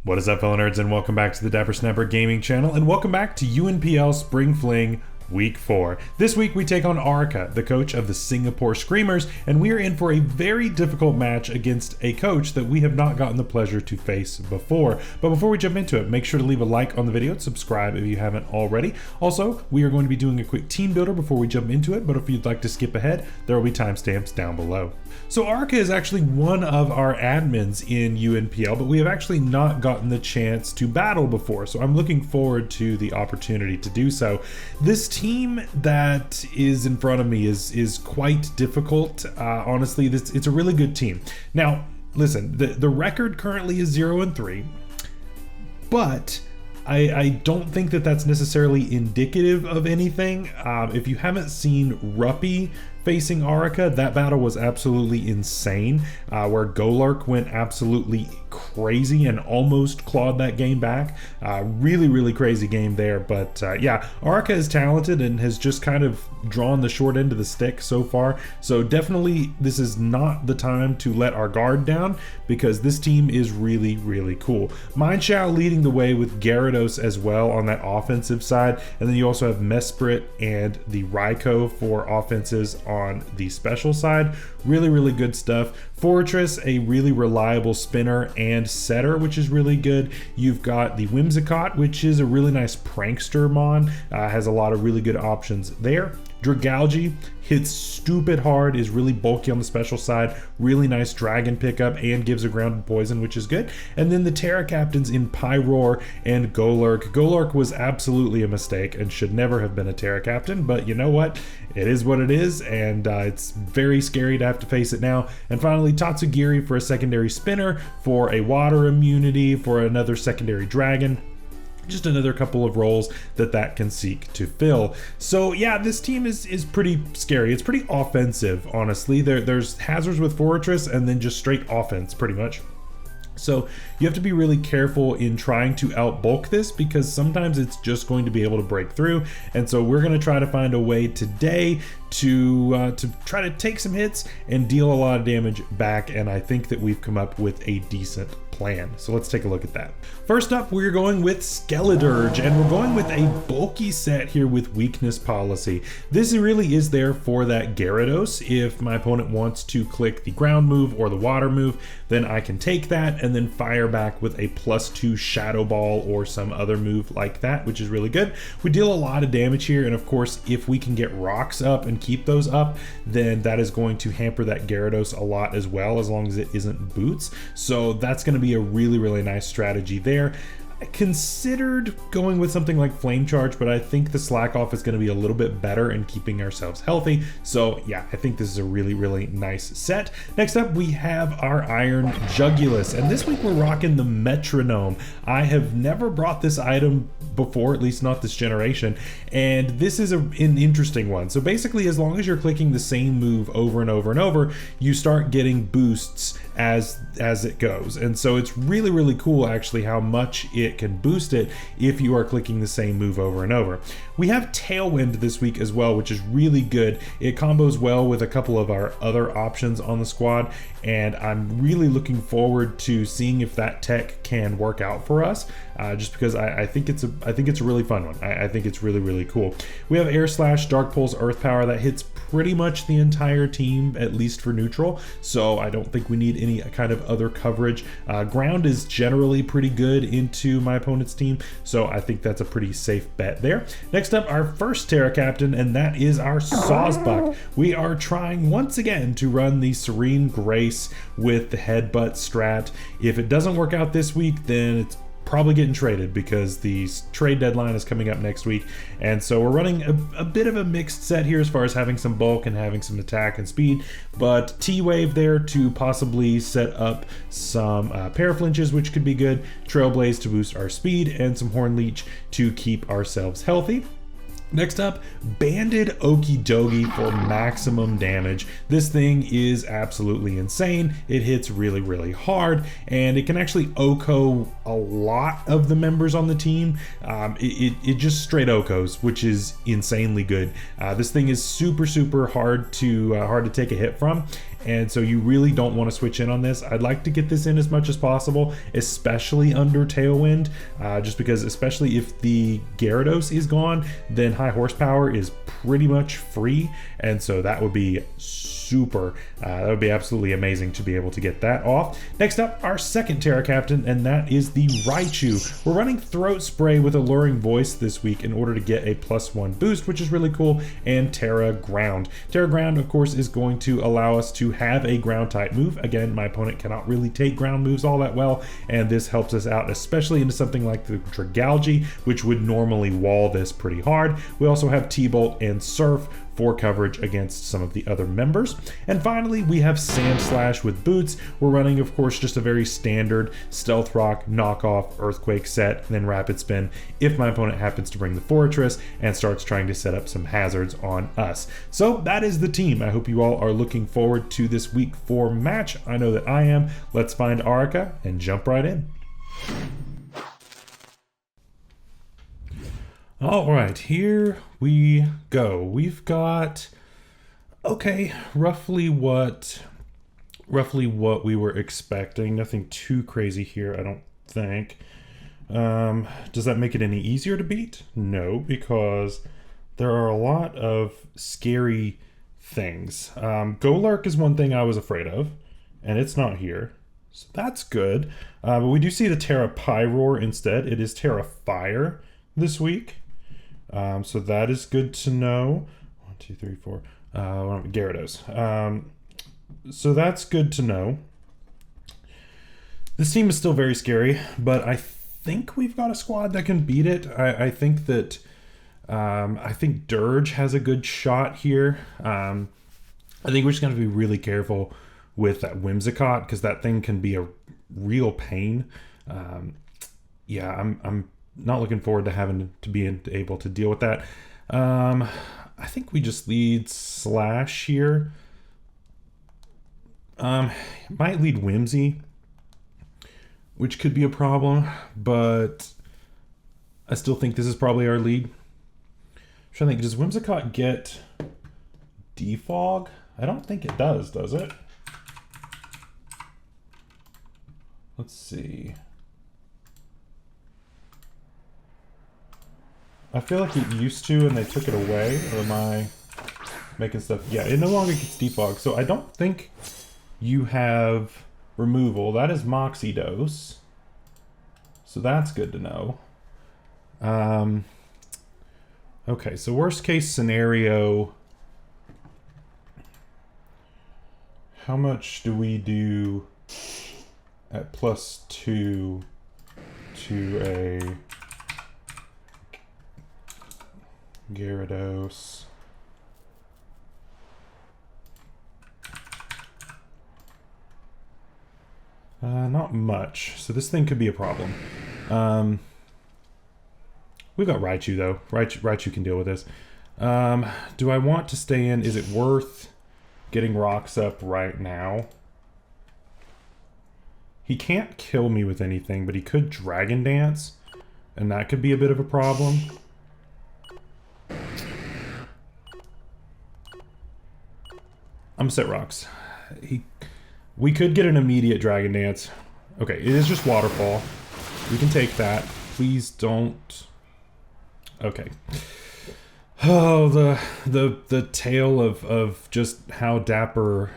What is up, fellow nerds, and welcome back to the Dapper Snapper Gaming channel, and welcome back to UNPL Spring Fling Week 4. This week we take on Arika, the coach of the Singapore Screamers, and we are in for a very difficult match against a coach that we have not gotten the pleasure to face before. But before we jump into it, make sure to leave a like on the video and subscribe if you haven't already. Also, we are going to be doing a quick team builder before we jump into it, but if you'd like to skip ahead, there will be timestamps down below. So Arika is actually one of our admins in UNPL, but we have actually not gotten the chance to battle before, so I'm looking forward to the opportunity to do so. This team that is in front of me is quite difficult. Honestly, it's a really good team. Now, listen, the record currently is 0-3, but I don't think that that's necessarily indicative of anything. If you haven't seen Ruppy facing Arika, that battle was absolutely insane, where Golark went absolutely crazy and almost clawed that game back. Really crazy game there, but yeah, Arika is talented and has just kind of drawn the short end of the stick so far, so definitely this is not the time to let our guard down, because this team is really cool. Mindshao leading the way with Gyarados as well on that offensive side, and then you also have Mesprit and the Raikou for offenses on the special side. Really good stuff. Fortress, a really reliable spinner and setter, which is really good. You've got the Whimsicott, which is a really nice prankster mon, has a lot of really good options there. Dragalge hits stupid hard, is really bulky on the special side, really nice dragon pickup, and gives a grounded poison, which is good. And then the Terra captains in Pyroar and Golark. Golark was absolutely a mistake and should never have been a Terra captain, but you know what? It is what it is, and it's very scary to have to face it now. And finally, Tatsugiri for a secondary spinner, for a water immunity, for another secondary dragon. Just another couple of roles that can seek to fill. So yeah, this team is pretty scary. It's pretty offensive, honestly. There's hazards with Fortress and then just straight offense, pretty much. So you have to be really careful in trying to outbulk this, because sometimes it's just going to be able to break through. And so we're going to try to find a way today to try to take some hits and deal a lot of damage back. And I think that we've come up with a decent plan. So let's take a look at that. First up, we're going with Skeledirge, and we're going with a bulky set here with weakness policy. This really is there for that Gyarados. If my opponent wants to click the ground move or the water move, then I can take that and then fire back with a +2 Shadow Ball or some other move like that, which is really good. We deal a lot of damage here, and of course, if we can get rocks up and keep those up, then that is going to hamper that Gyarados a lot as well, as long as it isn't boots. So that's going to be a really nice strategy there. I considered going with something like Flame Charge, but I think the Slack Off is going to be a little bit better in keeping ourselves healthy. So yeah, I think this is a really nice set. Next up, we have our Iron Jugulus, and this week we're rocking the Metronome. I have never brought this item before, at least not this generation, and this is an interesting one. So basically, as long as you're clicking the same move over and over, you start getting boosts as it goes. And so it's really cool actually how much it can boost it if you are clicking the same move over and over. We have Tailwind this week as well, which is really good. It combos well with a couple of our other options on the squad, and I'm really looking forward to seeing if that tech can work out for us, just because I think it's a really fun one. I think it's really cool. We have Air Slash, Dark Pulse, Earth Power that hits pretty much the entire team, at least for neutral, so I don't think we need any kind of other coverage. Ground is generally pretty good into my opponent's team, so I think that's a pretty safe bet there. Next up, our first Terra Captain, and that is our Sawsbuck. We are trying once again to run the Serene Grace with the Headbutt strat. If it doesn't work out this week, then it's probably getting traded, because the trade deadline is coming up next week. And so we're running a bit of a mixed set here as far as having some bulk and having some attack and speed, but T-Wave there to possibly set up some Paraflinches, which could be good, Trailblaze to boost our speed, and some Horn Leech to keep ourselves healthy. Next up, Banded Okidogi for maximum damage. This thing is absolutely insane. It hits really hard, and it can actually OHKO a lot of the members on the team. It just straight OHKOs, which is insanely good. This thing is super hard to take a hit from, and so you really don't want to switch in on this. I'd like to get this in as much as possible, especially under Tailwind, just because especially if the Gyarados is gone, then high horsepower is pretty much free, and so that would be super, that would be absolutely amazing to be able to get that off. Next up, our second Terra Captain, and that is the Raichu. We're running Throat Spray with Alluring Voice this week in order to get a +1 boost, which is really cool, and Terra Ground. Terra Ground, of course, is going to allow us to have a ground type move. Again, my opponent cannot really take ground moves all that well, and this helps us out, especially into something like the Dragalge, which would normally wall this pretty hard. We also have T-Bolt and Surf for coverage against some of the other members. And finally, we have Sand Slash with Boots. We're running, of course, just a very standard Stealth Rock, Knockoff, Earthquake set, and then Rapid Spin if my opponent happens to bring the Fortress and starts trying to set up some hazards on us. So that is the team. I hope you all are looking forward to this week 4 match. I know that I am. Let's find Arika and jump right in. All right, here we go. We've got, okay, roughly what we were expecting. Nothing too crazy here, I don't think. Does that make it any easier to beat? No, because there are a lot of scary things. Golurk is one thing I was afraid of, and it's not here. So that's good. But we do see the Terra Pyroar instead. It is Terra Fire this week. So that is good to know. 1, 2, 3, 4. Gyarados. So that's good to know. This team is still very scary, but I think we've got a squad that can beat it. I think that I think Dirge has a good shot here. I think we're just going to be really careful with that Whimsicott because that thing can be a real pain. Yeah, I'm not looking forward to having to be able to deal with that. I think we just lead Slash here. Might lead Whimsy, which could be a problem, but I still think this is probably our lead. I'm trying to think, does Whimsicott get Defog? I don't think it does it? Let's see. I feel like it used to and they took it away, or am I making stuff? Yeah, it no longer gets defog, so I don't think you have removal. That is Moxie Dose, so that's good to know. Okay, so worst case scenario, how much do we do at +2 to a Gyarados? Not much. So this thing could be a problem. We've got Raichu though. Raichu can deal with this. Do I want to stay in? Is it worth getting rocks up right now? He can't kill me with anything, but he could Dragon Dance, and that could be a bit of a problem. I'm gonna set rocks. We could get an immediate Dragon Dance. Okay, it is just Waterfall. We can take that. Please don't. Okay. Oh, the tale of just how Dapper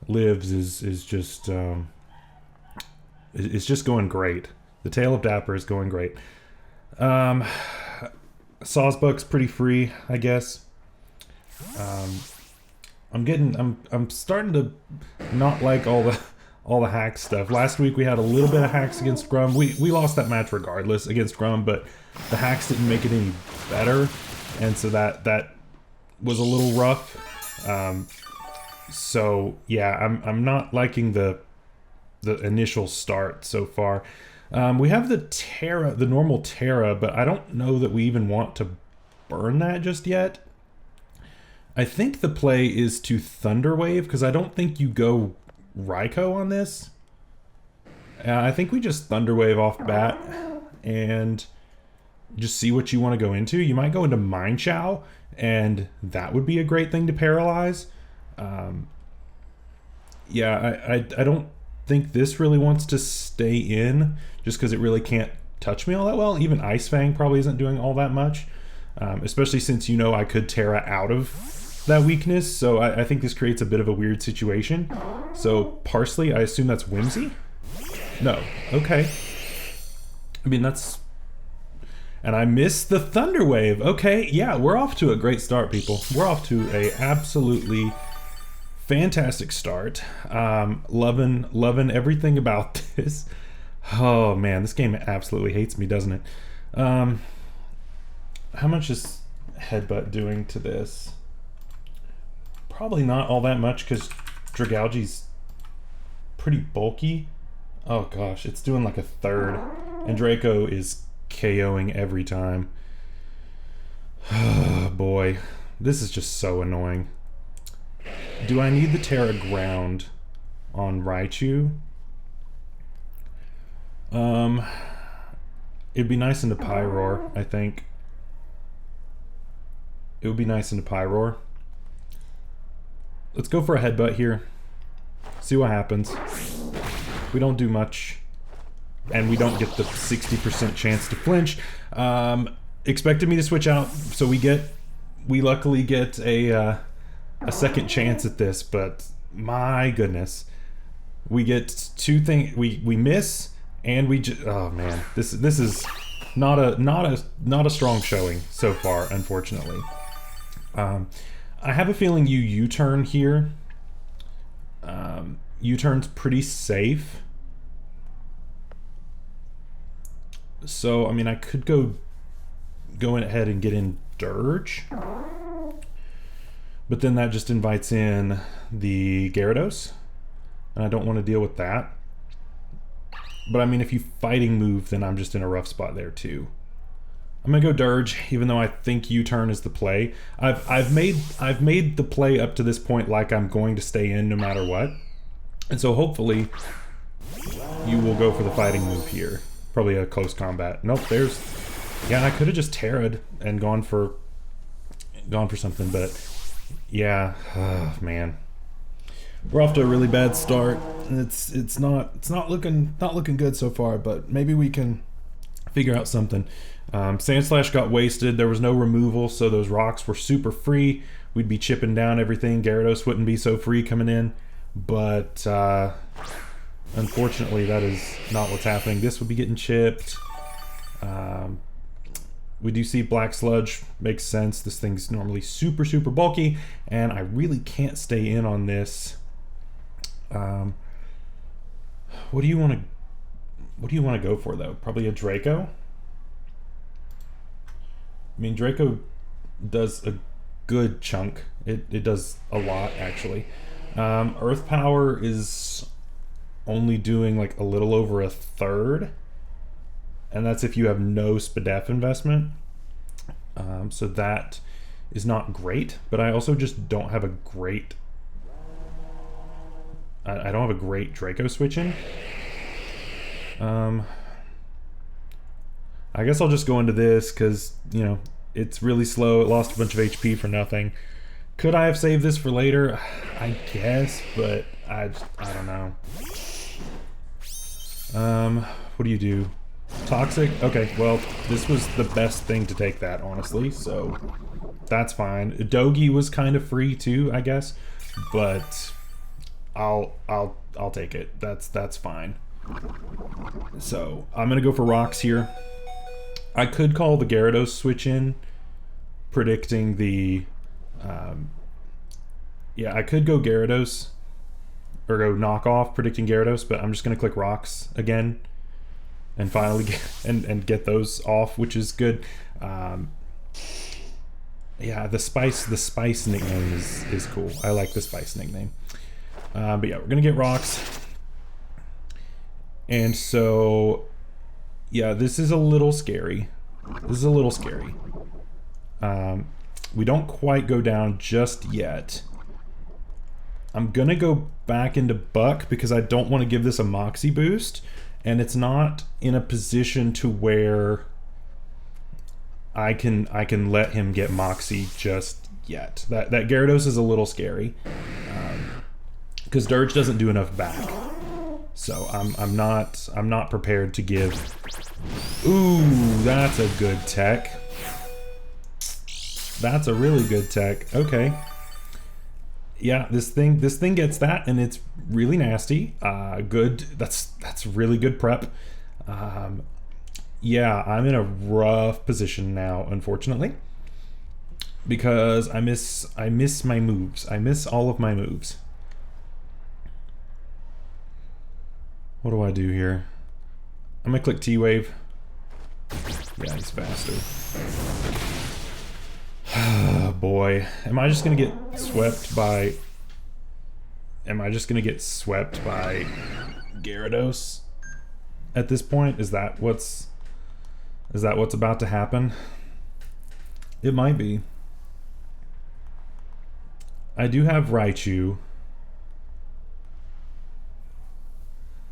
lives is just it's just going great. The tale of Dapper is going great. Sawsbuck's pretty free, I guess. I'm starting to not like all the hack stuff. Last week we had a little bit of hacks against Grum. We lost that match regardless against Grum, but the hacks didn't make it any better, and so that was a little rough. So yeah, I'm not liking the initial start so far. We have the normal Terra, but I don't know that we even want to burn that just yet. I think the play is to Thunder Wave, because I don't think you go Raikou on this. I think we just Thunder Wave off bat and just see what you want to go into. You might go into Mind Chow, and that would be a great thing to paralyze. Yeah, I don't think this really wants to stay in just because it really can't touch me all that well. Even Ice Fang probably isn't doing all that much, especially since I could Terra out of that weakness. So I think this creates a bit of a weird situation. So Parsley, I assume that's Whimsy? No. Okay. I mean, that's... And I missed the Thunder Wave. Okay, yeah, we're off to a great start, people. We're off to a absolutely fantastic start. Loving everything about this. Oh man, this game absolutely hates me, doesn't it? How much is Headbutt doing to this? Probably not all that much because Dragalge's pretty bulky. Oh gosh, it's doing like a third. And Draco is KOing every time. Oh boy, this is just so annoying. Do I need the Terra Ground on Raichu? It'd be nice into Pyroar, I think. It would be nice into Pyroar. Let's go for a Headbutt here. See what happens. We don't do much. And we don't get the 60% chance to flinch. Expected me to switch out, so we luckily get a second chance at this, but my goodness. We get two things, we miss, and oh man, this is not a strong showing so far, unfortunately. I have a feeling you U-turn here. U-turn's pretty safe. So, I mean, I could go ahead and get in Dirge. But then that just invites in the Gyarados. And I don't want to deal with that. But I mean, if you fighting move, then I'm just in a rough spot there too. I'm gonna go Dirge, even though I think U-turn is the play. I've made the play up to this point like I'm going to stay in no matter what. And so hopefully you will go for the fighting move here. Probably a close combat. Nope, there's... Yeah, I could have just Terra'd and gone for something, but... Yeah, oh, man. We're off to a really bad start. It's not looking good so far, but maybe we can figure out something. Sandslash got wasted. There was no removal, so those rocks were super free. We'd be chipping down everything. Gyarados wouldn't be so free coming in, but unfortunately that is not what's happening. This would be getting chipped. We do see Black Sludge, makes sense. This thing's normally super bulky, and I really can't stay in on this. What do you want to go for though? Probably a Draco. I mean, Draco does a good chunk. It does a lot actually. Earth Power is only doing like a little over a third, and that's if you have no SPDEF investment. So that is not great, but I also just don't have a great... I don't have a great Draco switch in. I guess I'll just go into this because, you know, it's really slow. It lost a bunch of HP for nothing. Could I have saved this for later? I guess, but I don't know. What do you do? Toxic? Okay, well, this was the best thing to take that, honestly, so that's fine. Dogi was kind of free too, I guess, but I'll take it. That's fine. So I'm gonna go for rocks here. I could call the Gyarados switch in, predicting the yeah, I could go Gyarados or go knock off predicting Gyarados, but I'm just gonna click rocks again and finally get and get those off, which is good. Yeah, the spice nickname is cool. I like the spice nickname. But yeah, we're gonna get rocks. And so yeah, this is a little scary. This is a little scary. We don't quite go down just yet. I'm gonna go back into Buck because I don't want to give this a Moxie boost, and it's not in a position to where I can let him get Moxie just yet. That Gyarados is a little scary. because Dirge doesn't do enough back. So I'm not prepared to give. Ooh, that's a good tech. That's a really good tech. Okay. Yeah, this thing gets that, and it's really nasty. Good. That's really good prep. Yeah, I'm in a rough position now, unfortunately, because I miss my moves. I miss all of my moves. What do I do here? I'm gonna click T-Wave. Yeah, he's faster. Boy, am I just gonna get swept by... Am I just gonna get swept by Gyarados at this point? Is that what's about to happen? It might be. I do have Raichu,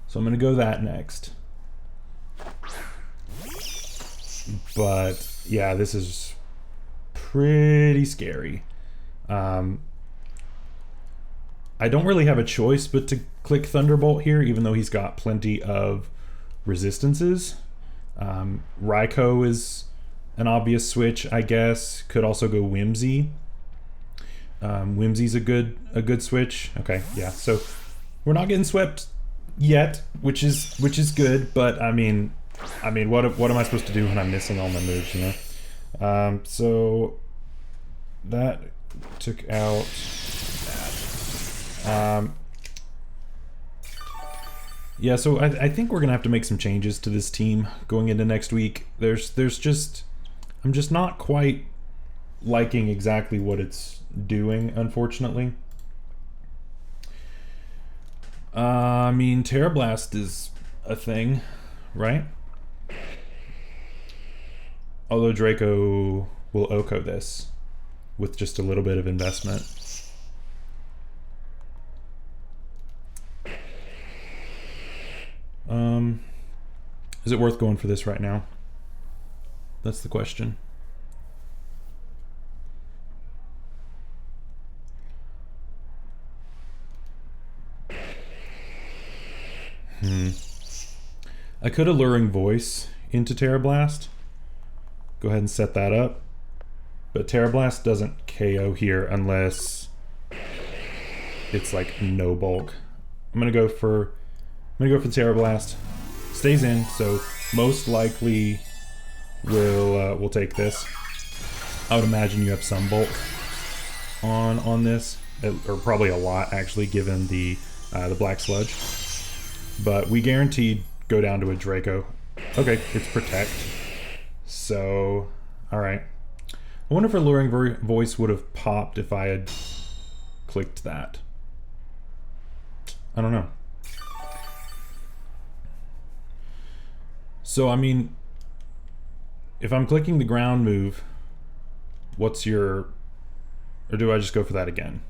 so I'm gonna go that next. But yeah, this is pretty scary. I don't really have a choice but to click Thunderbolt here, even though he's got plenty of resistances. Raikou is an obvious switch, I guess. Could also go Whimsy. Whimsy's a good switch. Okay, yeah. So we're not getting swept yet, which is good. But I mean, what am I supposed to do when I'm missing all my moves? You know. So that took out that. Yeah, so I think we're gonna have to make some changes to this team going into next week. I'm just not quite liking exactly what it's doing, unfortunately. I mean, Terra Blast is a thing, right? Although Draco will Oko this with just a little bit of investment. Is it worth going for this right now? That's the question. I could Alluring Voice into Terra Blast. Go ahead and set that up. But Terra Blast doesn't KO here unless it's like no bulk. I'm gonna go for Terra Blast. Stays in, so most likely we'll take this. I would imagine you have some bulk on this, or probably a lot actually, given the Black Sludge. But we guaranteed go down to a Draco. Okay, it's Protect. So, all right. I wonder if Alluring Voice would have popped if I had clicked that. I don't know. So, I mean, if I'm clicking the ground move, what's your... Or do I just go for that again?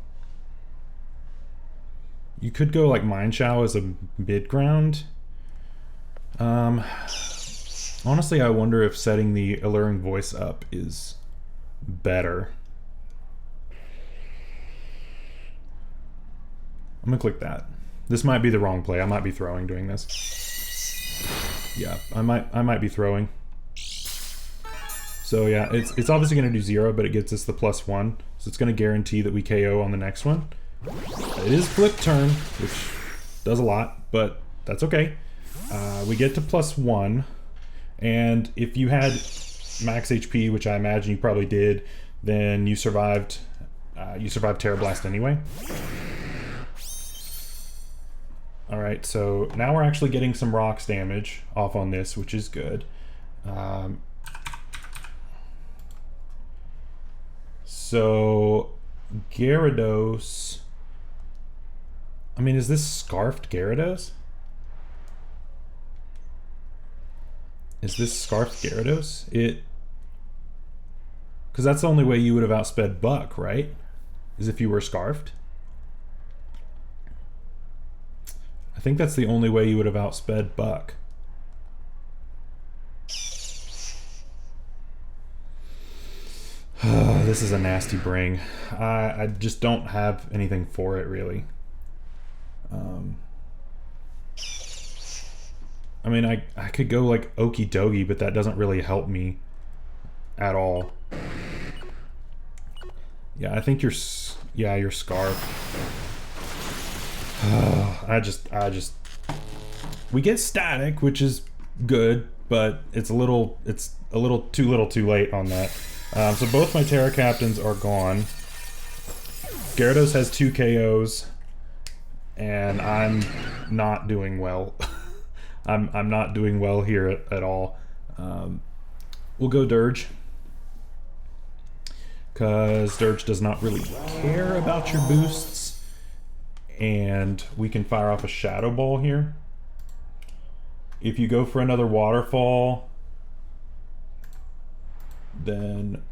You could go like Mind Shower as a mid-ground. Honestly, I wonder if setting the Alluring Voice up is better. I'm gonna click that. This might be the wrong play. I might be throwing doing this. Yeah, I might be throwing. So yeah, it's obviously gonna do 0, but it gets us the +1. So it's gonna guarantee that we KO on the next one. It is Flip Turn, which does a lot, but that's okay. We get to +1, and if you had max HP, which I imagine you probably did, then you survived Terra Blast anyway. Alright, so now we're actually getting some rocks damage off on this, which is good. So Gyarados... I mean, is this Scarfed Gyarados? Is this Scarfed Gyarados? Because that's the only way you would have outsped Buck, right? Is if you were Scarfed. I think that's the only way you would have outsped Buck. This is a nasty bring. I just don't have anything for it, really. mean, I could go like Okie Dokie, but that doesn't really help me at all. Yeah, I think your Scarf. We get static, which is good, but it's a little too late on that. So both my Terra Captains are gone. Gyarados has 2 KOs, and I'm not doing well. I'm not doing well here at all. We'll go Dirge, because Dirge does not really care about your boosts, and we can fire off a Shadow Ball here. If you go for another Waterfall, then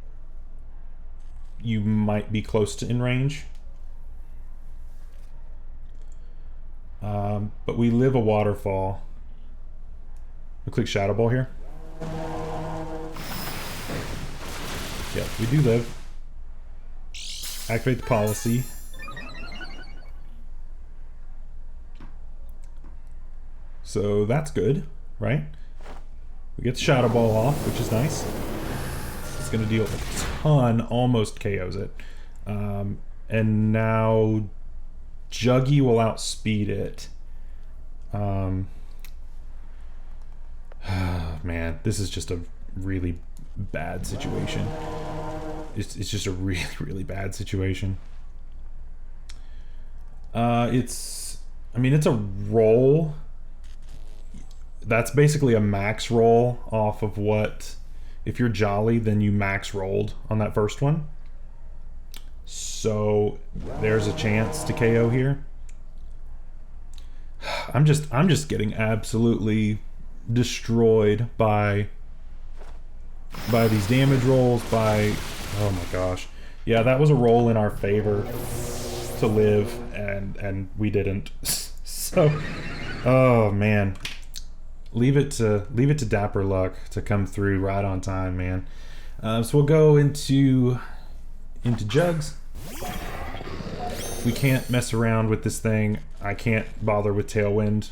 you might be close to in range. But we live a Waterfall. We'll click Shadow Ball here. Yeah, we do live. Activate the policy. So that's good, right? We get the Shadow Ball off, which is nice. It's going to deal a ton, almost KOs it. And now Juggy will outspeed it. Man, this is just a really bad situation. It's just a really, really bad situation. It's a roll. That's basically a max roll off of what, if you're Jolly, then you max rolled on that first one. So there's a chance to KO here. I'm just getting absolutely destroyed by these damage rolls, oh my gosh. Yeah, that was a roll in our favor to live, and we didn't. So, oh man. Leave it to Dapper Luck to come through right on time, man. So we'll go into Jugs. We can't mess around with this thing. I can't bother with Tailwind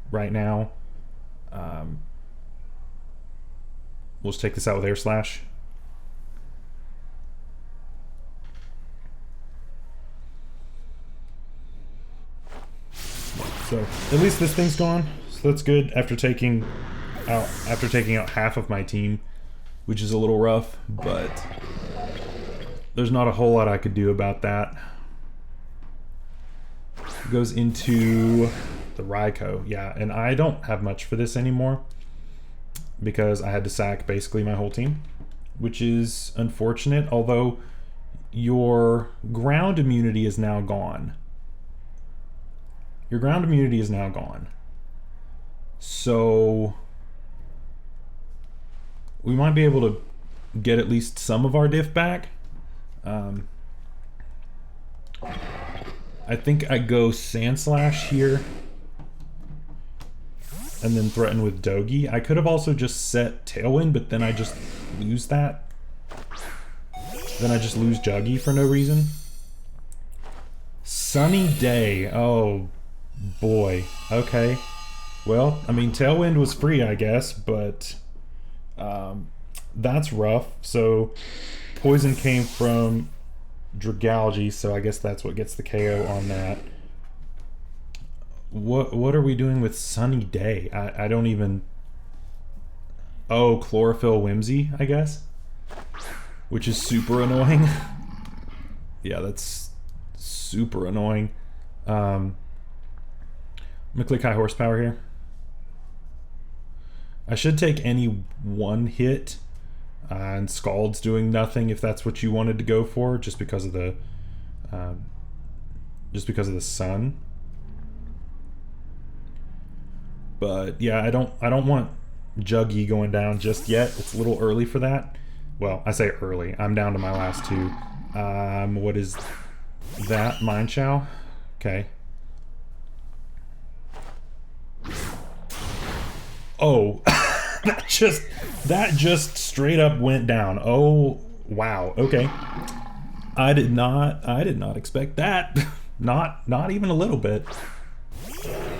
right now. We'll just take this out with Air Slash. So at least this thing's gone. So that's good after taking out half of my team, which is a little rough, but there's not a whole lot I could do about that. Goes into the Raikou. Yeah, and I don't have much for this anymore because I had to sack basically my whole team, which is unfortunate, although your ground immunity is now gone. Your ground immunity is now gone. So we might be able to get at least some of our diff back. I think I go Sand Slash here and then threaten with Dogi. I could have also just set Tailwind, but then I just lose that. Then I just lose Juggy for no reason. Sunny Day. Oh boy. Okay. Well, I mean, Tailwind was free, I guess, but that's rough. So Poison came from Dragalge, so I guess that's what gets the KO on that. What are we doing with Sunny Day? I don't even... Oh, Chlorophyll Whimsy, I guess? Which is super annoying. Yeah, that's super annoying. I'm gonna click High Horsepower here. I should take any one hit, and Scald's doing nothing if that's what you wanted to go for, just because of the sun. But yeah, I don't want Juggy going down just yet. It's a little early for that. Well, I say early. I'm down to my last two. What is that? Mind Chow? Okay. Oh, that just straight up went down. Oh, wow. Okay. I did not expect that. Not even a little bit.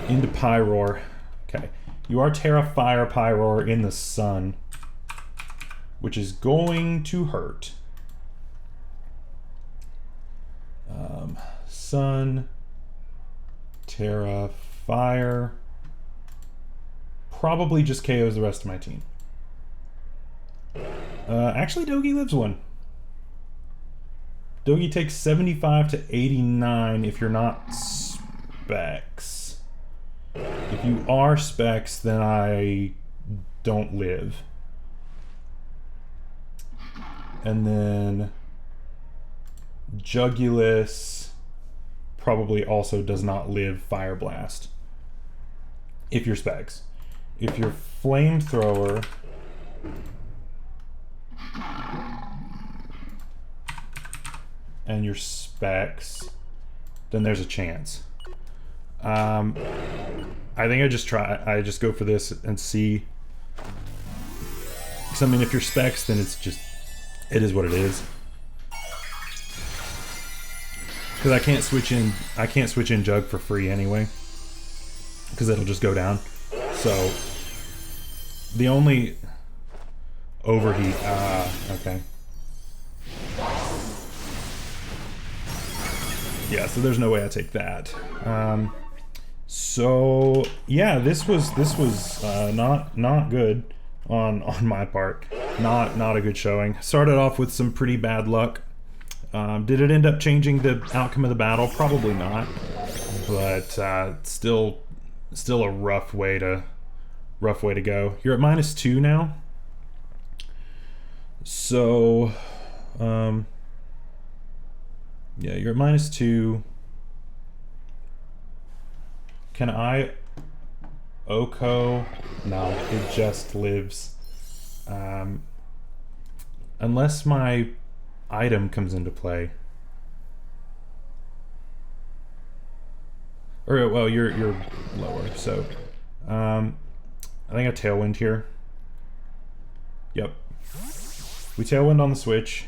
Into Pyroar. Okay. You are Terra Fire Pyroar in the sun, which is going to hurt. Sun, Terra Fire. Probably just KOs the rest of my team. Actually, Dogi lives one. Dogi takes 75 to 89 if you're not Specs. If you are Specs, then I don't live. And then Jugulus probably also does not live Fire Blast. If you're Specs. If you're Flamethrower, and your Specs, then there's a chance. I think I just go for this and see. Because I mean, if you're Specs, then it is what it is. Because I can't switch in Jug for free anyway. Because it'll just go down. So the only overheat, okay. Yeah, so there's no way I take that. So yeah, this was not good on my part. Not a good showing. Started off with some pretty bad luck. Did it end up changing the outcome of the battle? Probably not. But still a rough way to go. You're at -2 now. So yeah, you're at -2. Can I Oko? No, it just lives. Unless my item comes into play. Or, well, you're lower, so I think I Tailwind here. Yep. We Tailwind on the switch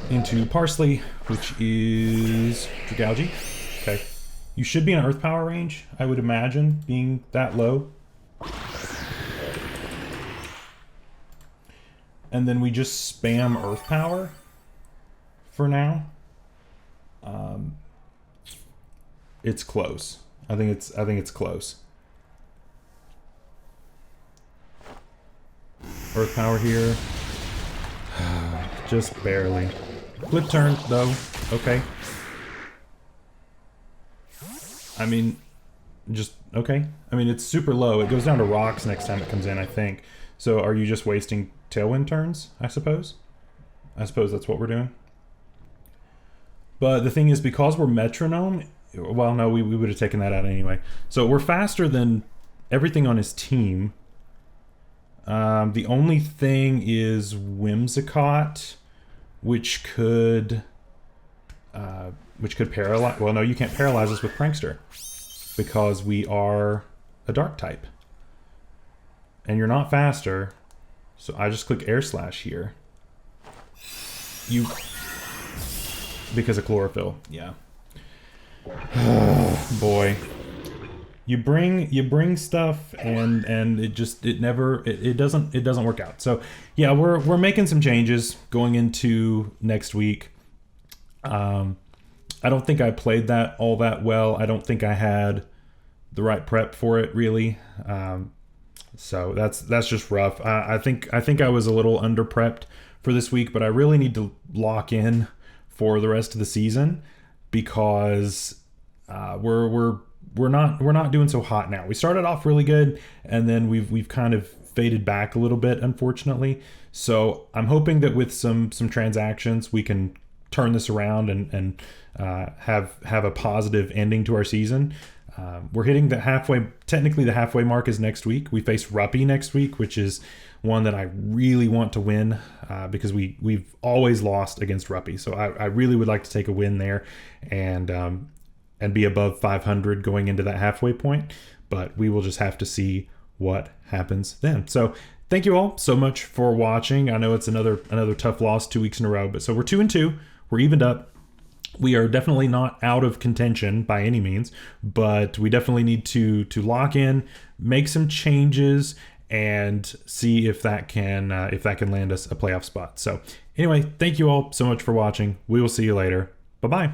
into Parsley, which is Dragalge. Okay. You should be in Earth Power range, I would imagine, being that low. And then we just spam Earth Power for now. It's close. I think it's close. Earth Power here. Just barely. Flip turn, though. Okay. I mean, just, okay. I mean, it's super low. It goes down to rocks next time it comes in, I think. So are you just wasting Tailwind turns, I suppose? I suppose that's what we're doing. But the thing is, because we're Metronome, well, no, we would have taken that out anyway. So we're faster than everything on his team. The only thing is Whimsicott, which could paralyze. Well, no, you can't paralyze us with Prankster because we are a Dark type, and you're not faster. So I just click Air Slash here. Because of Chlorophyll, yeah. Oh, boy. You bring stuff and it doesn't work out. So yeah, we're making some changes going into next week. I don't think I played that all that well. I don't think I had the right prep for it really. So that's just rough. I think I was a little under prepped for this week, but I really need to lock in for the rest of the season because we're not doing so hot now. We started off really good, and then we've kind of faded back a little bit, unfortunately. So I'm hoping that with some transactions we can turn this around and have a positive ending to our season. We're hitting the halfway mark is next week. We face Ruppy next week, which is one that I really want to win because we've always lost against Ruppy. So I really would like to take a win there and be above 500 going into that halfway point. But we will just have to see what happens then. So thank you all so much for watching. I know it's another tough loss 2 weeks in a row, but so we're 2-2. We're evened up. We are definitely not out of contention by any means, but we definitely need to lock in, make some changes, and see if that can land us a playoff spot. So anyway, thank you all so much for watching. We will see you later. Bye-bye.